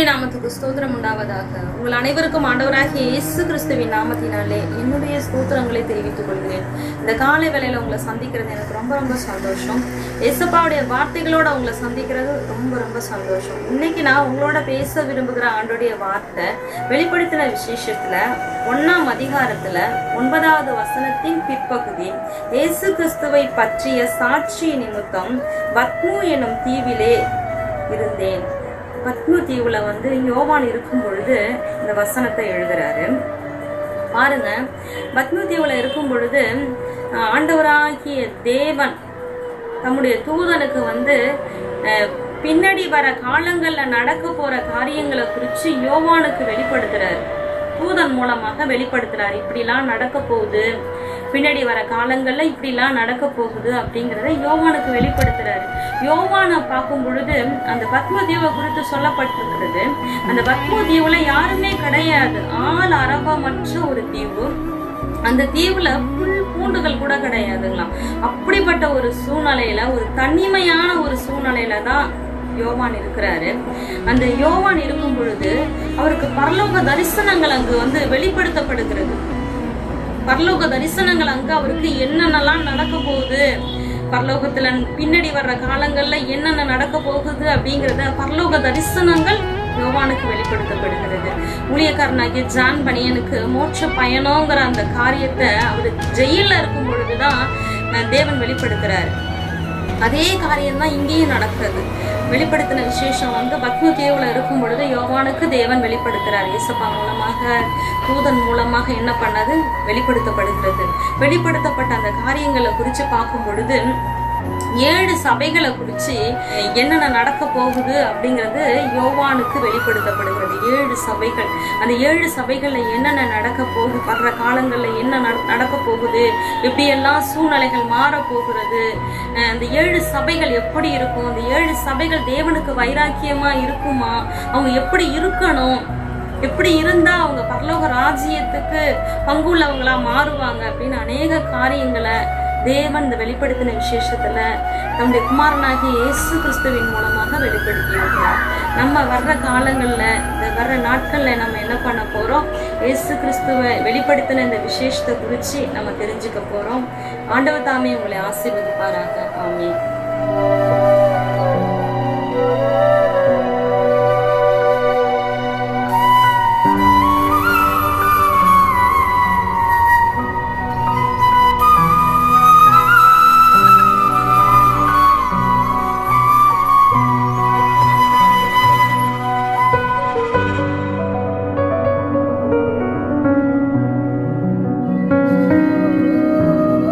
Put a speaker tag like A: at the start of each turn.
A: நாமத்துக்கு ஸ்தோத்திரம் உண்டாவதாக. உங்கள் அனைவருக்கும் ஆண்டவராகிய இயேசு கிறிஸ்துவின் நாமத்தினாலே என்னுடைய ஸ்தோத்திரங்களை தெரிவித்துக் கொள்கிறேன். இந்த காலை வேளையில உங்களை சந்திக்கிறது எனக்கு ரொம்ப ரொம்ப சந்தோஷம். இயேசுப்பாவுடைய வார்த்தைகளோட உங்களை சந்திக்கிறது ரொம்ப ரொம்ப சந்தோஷம். இன்னைக்கு நான் உங்களோட பேச விரும்புகிற ஆண்டோடைய வார்த்தை வெளிப்படுத்தின விசேஷத்துல 1ஆம் அதிகாரத்துல 9வது வசனத்தின் பிற்பகுதி, இயேசு கிறிஸ்துவை பற்றிய சாட்சி நிமித்தம் பத்மு எனும் தீவிலே இருந்தேன். பத்மு தீவுல யோவான் இருக்கும் பொழுது இந்த வசனத்தை எழுதுறாரு. பாருங்க, பத்மு தீவுல இருக்கும் பொழுது ஆண்டவராகிய தேவன் தம்முடைய தூதனுக்கு பின்னாடி வர காலங்கள்ல நடக்க போற காரியங்களை குறிச்சு யோவானுக்கு வெளிப்படுத்துறாரு. தூதன் மூலமாக வெளிப்படுத்துறாரு. இப்படிலாம் நடக்க போகுது, பின்னாடி வர காலங்கள்ல இப்படிலாம் நடக்க போகுது அப்படிங்கிறத யோவானுக்கு வெளிப்படுத்துறாரு. யோவானை பார்க்கும் பொழுது அந்த பத்ம தீவை குறித்து சொல்லப்பட்டிருக்கிறது. அந்த பத்ம தீவுல யாருமே கிடையாது, ஆள் அரபமற்ற ஒரு தீவு. அந்த தீவுல புல் பூண்டுகள் கூட கிடையாதுங்களாம். அப்படிப்பட்ட ஒரு சூழ்நிலையில, ஒரு தனிமையான ஒரு சூழ்நிலையில தான் யோவான் இருக்கிறாரு. அந்த யோவான் இருக்கும் பொழுது அவருக்கு பரலோக தரிசனங்கள் அங்கு வெளிப்படுத்தப்படுகிறது. பரலோக தரிசனங்கள் அங்கு அவருக்கு என்னென்னலாம் நடக்க போகுது, பரலோகத்துல பின்னாடி வர்ற காலங்கள்ல என்னென்ன நடக்க போகுது அப்படிங்கறத பரலோக தரிசனங்கள் யோவானுக்கு வெளிப்படுத்தப்படுகிறது. ஊழியக்காரனாகிய ஜான் பனியனுக்கு மோட்ச பயணங்கிற அந்த காரியத்தை அவரு ஜெயில இருக்கும் பொழுதுதான் தேவன் வெளிப்படுத்துறாரு. அதே காரியம் தான் இங்கேயும் நடக்கிறது. வெளிப்படுத்தின விசேஷம் பத்மு தீவுல இருக்கும் பொழுது யோவானுக்கு தேவன் வெளிப்படுத்துறார். இயேசுப்பா மூலமாக, தூதன் மூலமாக என்ன பண்ணது வெளிப்படுத்தப்படுகிறது. வெளிப்படுத்தப்பட்ட அந்த காரியங்களை குறிச்சு பார்க்கும் பொழுது 7 சபைகளை குறிச்சு என்னென்ன நடக்க போகுது அப்படிங்கிறது யோவானுக்கு வெளிப்படுத்தப்படுகிறது. 7 சபைகள். அந்த 7 சபைகள்ல என்னென்ன நடக்க போகுது, வர்ற காலங்கள்ல என்ன நடக்க போகுது, எப்படியெல்லாம் சூழ்நிலைகள் மாற போகிறது, அந்த 7 சபைகள் எப்படி இருக்கும், அந்த 7 சபைகள் தேவனுக்கு வைராக்கியமா இருக்குமா, அவங்க எப்படி இருக்கணும், எப்படி இருந்தா அவங்க பரலோக ராஜ்யத்துக்கு பங்குள்ளவங்களா மாறுவாங்க அப்படின்னு அநேக காரியங்களை தேவன் இந்த வெளிப்படுத்தின விசேஷத்துல நம்முடைய குமாரனாகிய இயேசு கிறிஸ்துவின் மூலமாக வெளிப்படுத்தி இருக்கிறார். நம்ம வர்ற காலங்கள்ல, இந்த வர்ற நாட்கள்ல நம்ம என்ன பண்ண போறோம், இயேசு கிறிஸ்துவை வெளிப்படுத்தின இந்த விசேஷத்தை குறிச்சு நம்ம தெரிஞ்சுக்க போறோம். ஆண்டவர் தாமே உங்களை ஆசீர்வதிப்பாராக. ஆமென்.